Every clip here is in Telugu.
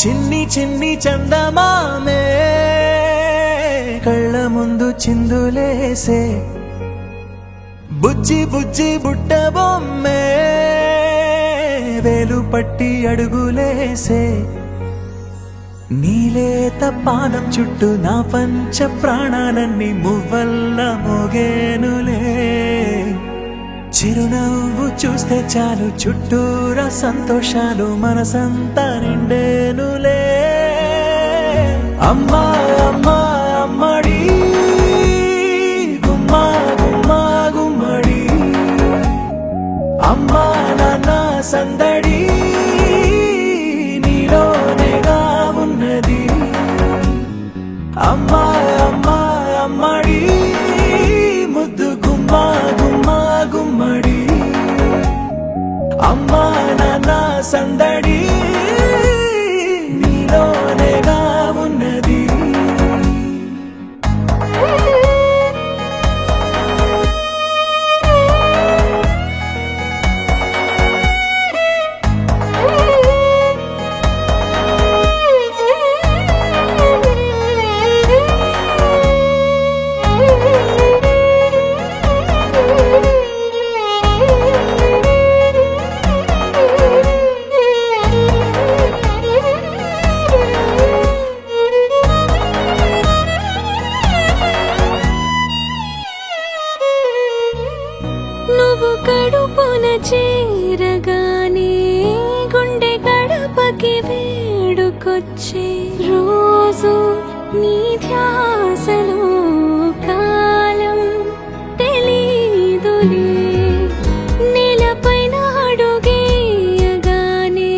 చిన్ని చిన్ని చందమామే కళ్ళ ముందు చిందులేసే బుజ్జి బుజ్జి బుట్ట బొమ్మే వేలు పట్టి అడుగులేసే నీలేత పాదం చుట్టూ నా పంచ ప్రాణాలన్నీ మువ్వల్ల మోగేనులే చిరునవ్వు చూస్తే చాలు చుట్టూరా సంతోషాలు మనసంతా నిండేనులే అమ్మా అమ్మా అమ్మడి గుమ్మా గుమ్మా గుమ్మడి అమ్మా నాన్న సందడి నీలోనేగా ఉన్నది అమ్మా అమ్మా అమ్మడి ముద్దు గుమ్మా గుమ్మా గుమ్మడి అమ్మా నాన్న సందడి నీలోనేగా ఉన్నది నువ్వు కడుపున చేరగానే గుండె గడపకి వేడుకొచ్చే రోజు నీ ధ్యాసలో కాలం తెలీదులే నేలపైన అడుగేయగానే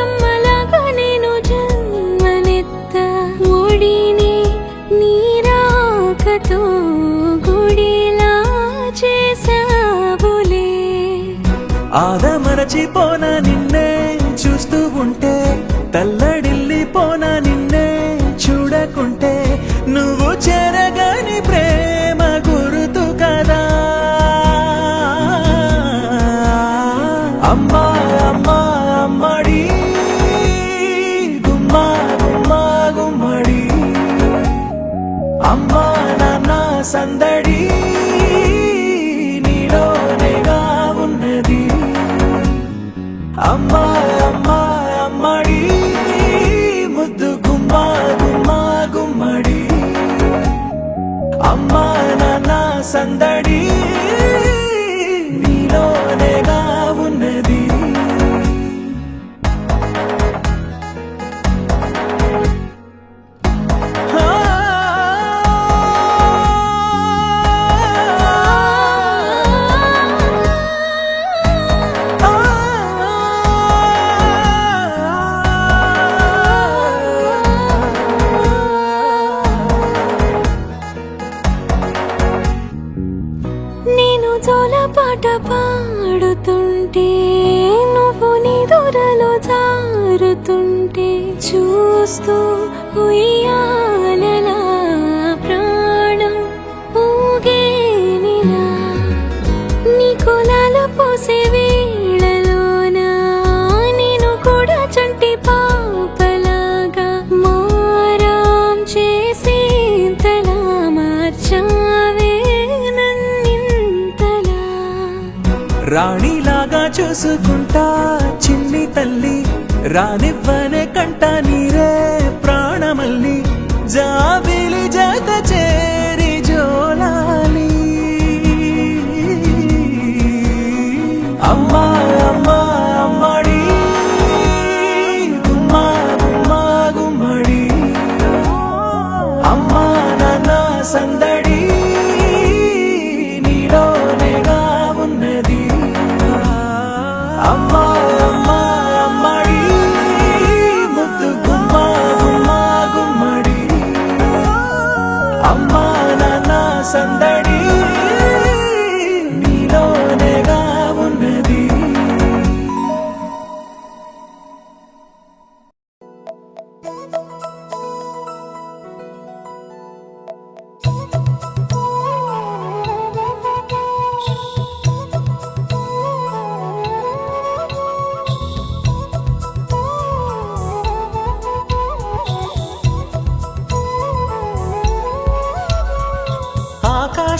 అమ్మలాగా నేను జన్మనెత్త ఒడిని నీ రాకతో గుడిలా చేసావులే ఆదమరచిపోనా నిన్నే చూస్తూ ఉంటే తల్లడిల్లిపోనా నిన్నే చూడకుంటే నువ్వు చెరగని ప్రేమ గురుతు కదా అమ్మా అమ్మా అమ్మడి గుమ్మా గుమ్మా గుమ్మడి అమ్మా నాన్న సందడి నీలోనేగా ఉన్నది అమ్మా అమ్మా అమ్మడి ముద్దు గుమ్మా గుమ్మా గుమ్మడి అమ్మా నాన్న సందడి నీలోనేగా ఉన్నది నేను జోలపాట పాడుతుంటే నువ్వు నిదురలో జారుతుంటే చూస్తూ ఉయ్యాలలా ప్రాణం ఊగేనిలా నీ కులాల పోసే వేళలోన నేను కూడా చంటి పాపలాగా మారాం చేసేంతలా మార్చావే రాణిలాగా చూసుకుంటా చిన్ని తల్లి రానివ్వనే కంట నీరే ప్రాణమల్లి జాబిలి జత చేరి జోలాలి అమ్మా అమ్మా అమ్మడి గుమ్మా గుమ్మా గుమ్మడి అమ్మా నాన్న సందడి నీలోనేగా ఉన్నది అమ్మా అమ్మా అమ్మడి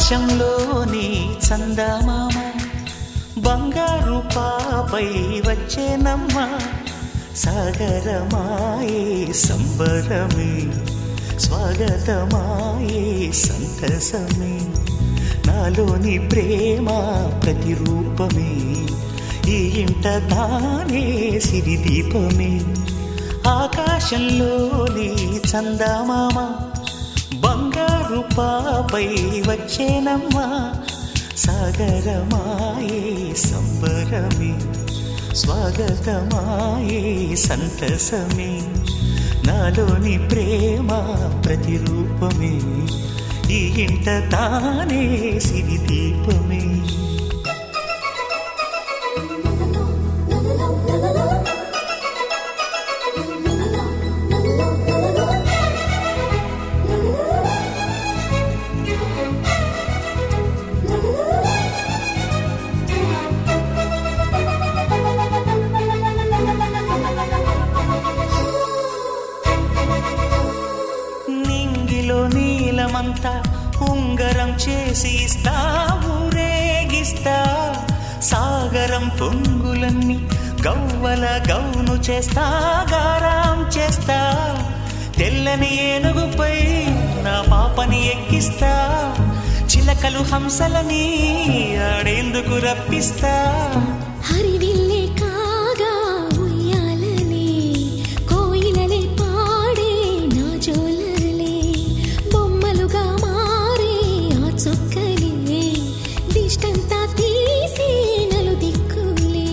ఆకాశంలోని చందమామ బంగారు పాపై వచ్చేనమ్మ సాగరమాయే సంబరమే స్వాగతమాయే సంతసమే నాలోని ప్రేమ ప్రతిరూపమే ఈ ఇంట తానే సిరిదీపమే ఆకాశంలోని చందమామ బంగారు పాపై వచ్చేనమ్మా సాగరమాయే సంబరమే స్వాగతమాయే సంతసమే నాలోని ప్రేమ ప్రతిరూపమే ఈ ఇంట తానే సిరిదీపమే నీలమంతా ఉంగరం చేసి ఇస్తా ఊరేగిస్తా సాగరం పొంగులన్నీ గవ్వల గౌను చేస్తా గారాం చేస్తా తెల్లని ఏనుగుపై నా పాపని ఎక్కిస్తా చిలకలు హంసలని ఆడేందుకు రప్పిస్తా హరివిల్లే కాగా ఉయ్యాలనే కోయిలలే పాడే నా జోలలే బొమ్మలుగా మారే ఆ చొక్కలే దిష్టంతా తీసి నలు దిక్కులే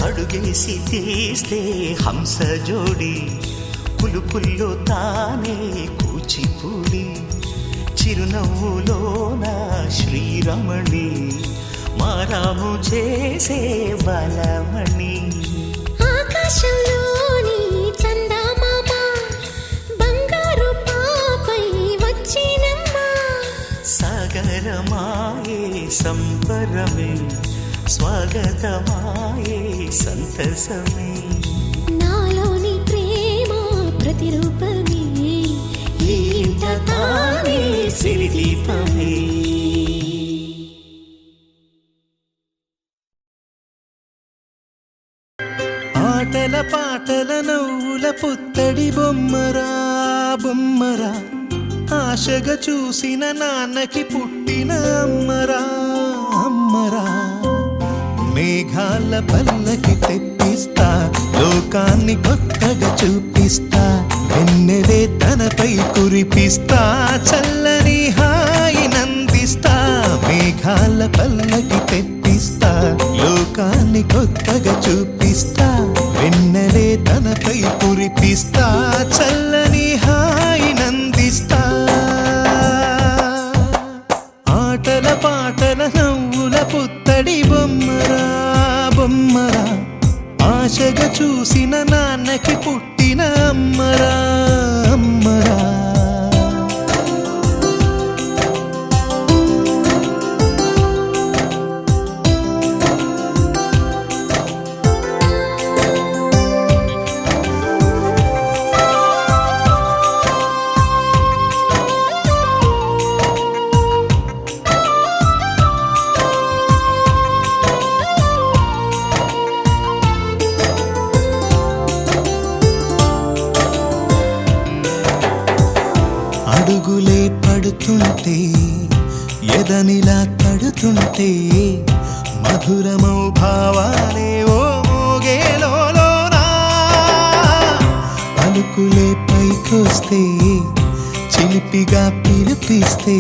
అడుగేసి తీస్తే హంస జోడి పులుపుల్లో తానే కూచిపూడి చిరునవ్వులోన శ్రీరమణి మారాము చేసే బలమణి ఆకాశంలోని చందమామ బంగారు పాపై వచ్చినమ్మా సాగరమాయే సంబరమే స్వాగతమాయే సంతసమే నాలోని ప్రేమ ప్రతిరూపమే ఈ ఇంట తానే సిరిదీపమే ఆటల పాటల నవ్వుల పుత్తడి బొమ్మరా బొమ్మరా ఆశగా చూసిన నాన్నకి పుట్టిన అమ్మరా అమ్మరా మేఘాల పల్లకి తెప్పిస్తా లోకాన్ని కొత్తగా చూపిస్తా వెన్నెలే తనపై కురిపిస్తా చల్లని హాయి నందిస్తా మేఘాల పల్లకి తెప్పిస్తా లోకాన్ని కొత్తగా చూపిస్తా వెన్నెలే తనపై కురిపిస్తా చల్లని హాయి నందిస్తా ఆటల పాటల నవ్వుల పుత్తడి బొమ్మరా బొమ్మరా ఆశగా చూసిన నాన్నకి పుట్టిన అమ్మరా అమ్మరా పిడుగులే పడుతుంటే ఎదనిలా తడుతుంటే మధురమౌ భావాలే ఓ మోగేలోనా పలుకులే పైకొస్తే చిలిపిగా పిలిపిస్తే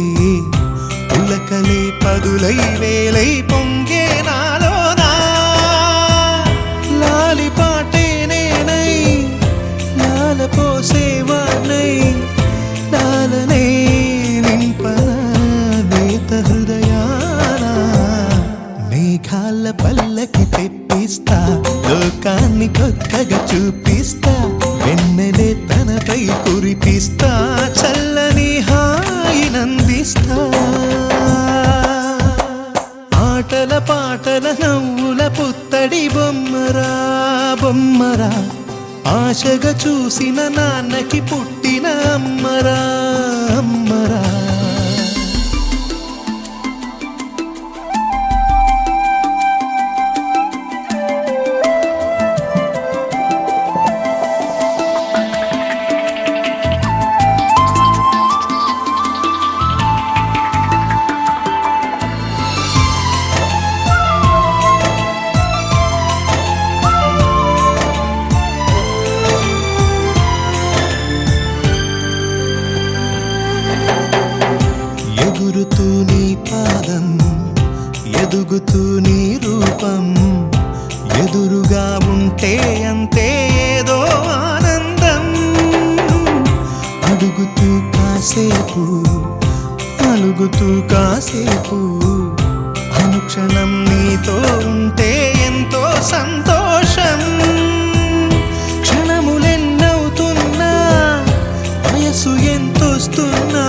పులకలే పదులై వేలై పొంగే నాలోనా లాలి పాటే నేనై లాల పోసేవాణ్ణై లాలనే నింపన నేత హృదయాన మేఘాల పల్లకి తెప్పిస్తా లోకాన్ని కొత్తగా చూపిస్తా వెన్నెలే తనపై కురిపిస్తా చల్లని హాయినందిస్తా ఆటల పాటల నవ్వుల పుత్తడి బొమ్మరా బొమ్మరా ఆశగా చూసిన నాన్నకి పుట్టిన అమ్మరా అమ్మరా ఎగురుతూ నీ పాదం ఎదుగుతూ నీ రూపం ఎదురుగా ఉంటే అంతే ఏదో ఆనందం అడుగుతూ కాసేపు అలుగుతూ కాసేపు అనుక్షణం నీతో ఉంటే ఎంతో సంతోషం క్షణములెన్నవుతున్నా వయసు ఎంతొస్తున్నా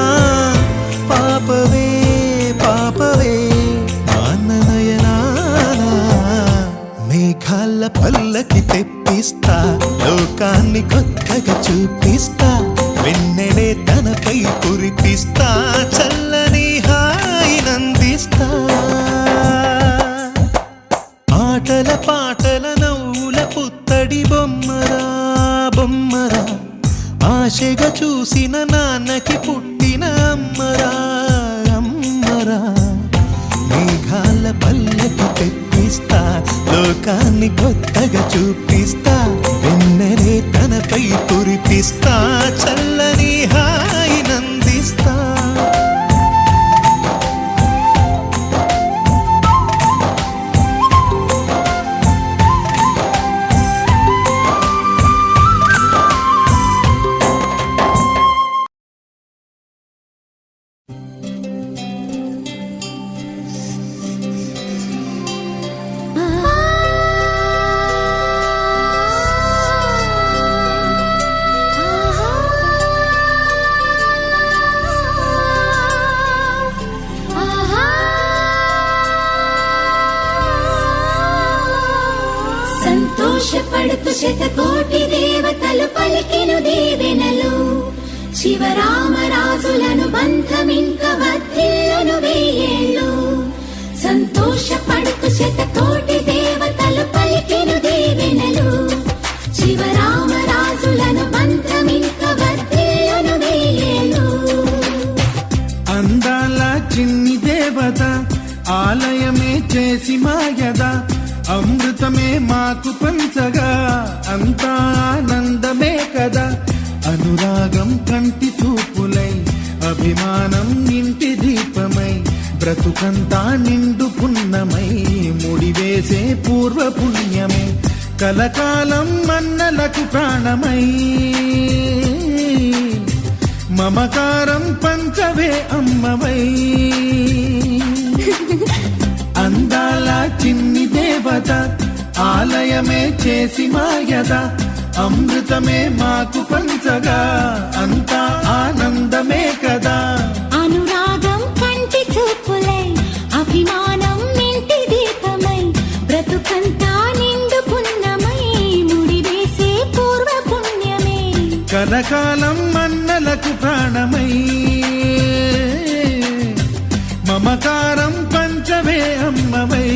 పాపవే పాపవే మాననయనానా మేఘాల పల్లకి తెప్పిస్తా లోకాన్ని కొత్తగా చూపిస్తా వెన్నెలే తనపై కురిపిస్తా చల్లని హాయినందిస్తా ఆటల పాటల నవ్వుల పుత్తడి బొమ్మరా బొమ్మరా ఆశగా చూసిన నాన్నకి పుట్టిన అమ్మరా అమ్మరా మేఘాల పల్లకి తెప్పిస్తా లోకాన్ని కొత్తగా చూపిస్తా వెన్నెలే తనపై కురిపిస్తా చల్లని హాయినందిస్తా సంతోషపడుతూ శతకోటి దేవతలు పలికెను దీవెనలు శివరామరాజులను బంధమింక వర్ధిల్లును వెయ్యేళ్ళు సంతోషపడుతూ శతకోటి దేవతలు పలికెను దీవెనలు శివరామరాజులను బంధమింక వర్ధిల్లును వెయ్యేళ్ళు అందాల చిన్ని దేవత ఆలయమే చేసి మాయద అమృతమే మాకు పంచగా అంతా ఆనందమే కదా అనురాగం కంటి చూపులై అభిమానం ఇంటి దీపమై బ్రతుకంతా నిండు పున్నమై ముడివేసే పూర్వ పుణ్యమే కలకాలం మన్నలకు ప్రాణమై మమకారం పంచవే అమ్మవై అందాల చిన్ని దేవత ఆలయమే చేసి మాయద అమృతమే మాకు పంచగా అంతా ఆనందమే కదా అనురాగం కంటి చూపులై అభిమానం ఇంటి దీపమై బ్రతుకంతా నిండు పున్నమై ముడివేసే పూర్వ పుణ్యమే కలకాలం మన్నలకు ప్రాణమై మమకారం పంచవే అమ్మవై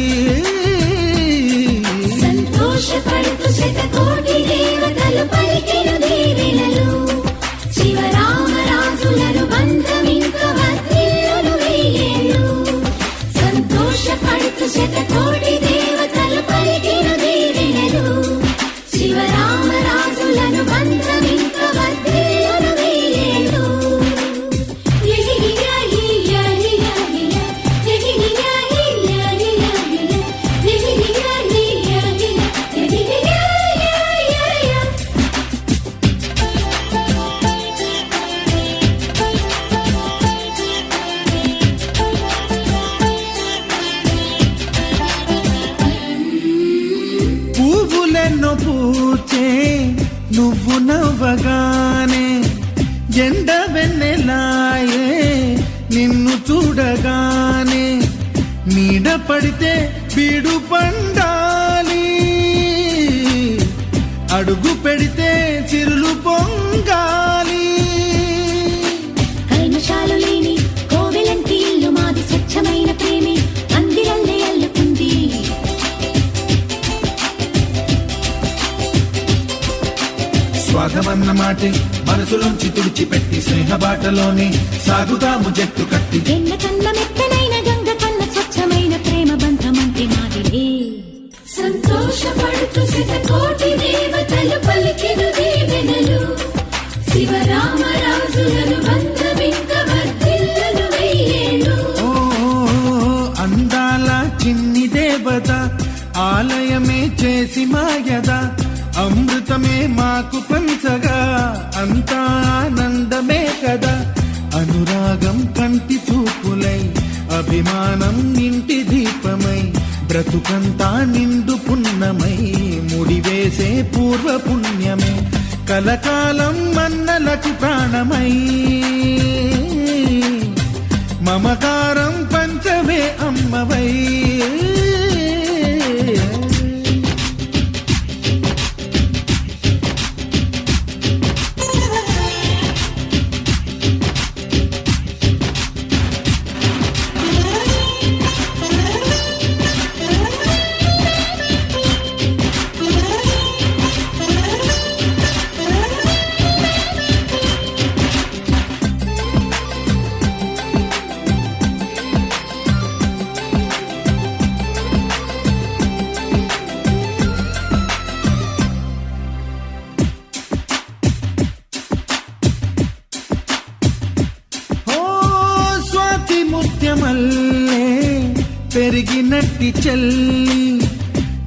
సంతోషపడుతూ శతకోటి దేవతలు పలికెను దీవెనలు శివరామరాజులను బంధ నిన్ను చూడగానే నీడ పడితే బీడు పండాలి, అడుగు పెడితే చిరులు పొంగాలి. కల్మషాలు లేని కోవెలంటి ఇల్లు మాది, స్వచ్ఛమైన ప్రేమి అందిరల్లే అల్లుకుంది. స్వాగమన్న మాటే మనసులోంచి తుడిచిపెట్టి స్నేహబాటలోనే సాగుదాము జట్టు కట్టి. ఎన్న కన్న మెత్తనైన గంగ కన్న స్వచ్ఛమైన ప్రేమ బంధమంటే మాదిరే. సంతోషపడుతూ శతకోటి దేవతలు పలికెను దీవెనలు, శివరామరాజులను బంధమింక వర్ధిల్లును వెయ్యేళ్ళు. ఓ అందాల చిన్ని దేవత ఆలయమే చేసి మాయద, అమృతమే మాకు పంచగా అంతా ఆనందమే కదా. అనురాగం కంటి చూపులై, అభిమానం ఇంటి దీపమై, బ్రతుకంతా నిండు పున్నమై, ముడివేసే పూర్వ పుణ్యమే కలకాలం మన్నలకు ప్రాణమై. మమకారం పంచవే అమ్మవై. మల్లే పెరిగినట్టి చెల్లి,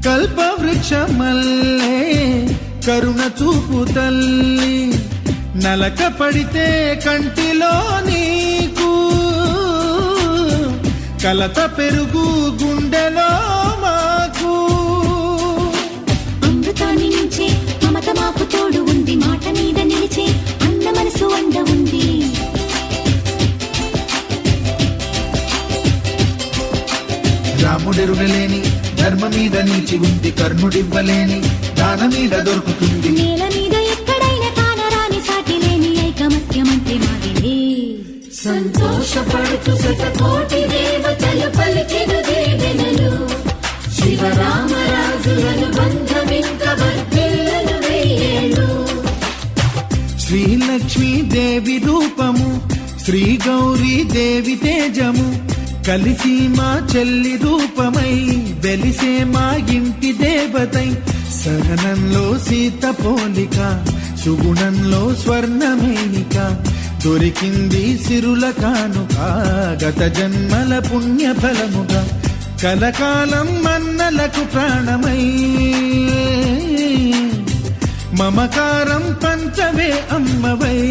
కల్పవృక్షమల్లే కరుణ చూపు తల్లి. నలక పడితే కంటిలో నీకు కలత పెరుగు గుండెలో మాకు. అమృతాన్ని నుంచే మమత మాకు తోడు ఉంది, మాట మీద నిలిచే అన్న మనసు అండ ఉంది. రాముడెరుగలేని ధర్మ మీద నిలిచి ఉంది, కర్ణుడివ్వలేని దాన మీద దొరుకుతుంది. నేల మీద ఎక్కడైనా కానరాని సాటి లేని ఐకమత్యమంటే మాదిరే. సంతోషపడుతూ శతకోటి దేవతలు పలికెను దీవెనలు, శివరామరాజులను బంధమింక వర్ధిల్లును వెయ్యేళ్ళు. శ్రీలక్ష్మీ దేవి రూపము, శ్రీ గౌరీ దేవి తేజము, కలిసి మా చెల్లి రూపమై వెలిసే మా ఇంటి దేవతై. సహనంలో సీత పోలిక, సుగుణంలో స్వర్ణమేనిక, దొరికింది సిరుల కానుక గత జన్మల పుణ్య ఫలముగా. కలకాలం మన్నలకు ప్రాణమై, మమకారం పంచవే అమ్మవై.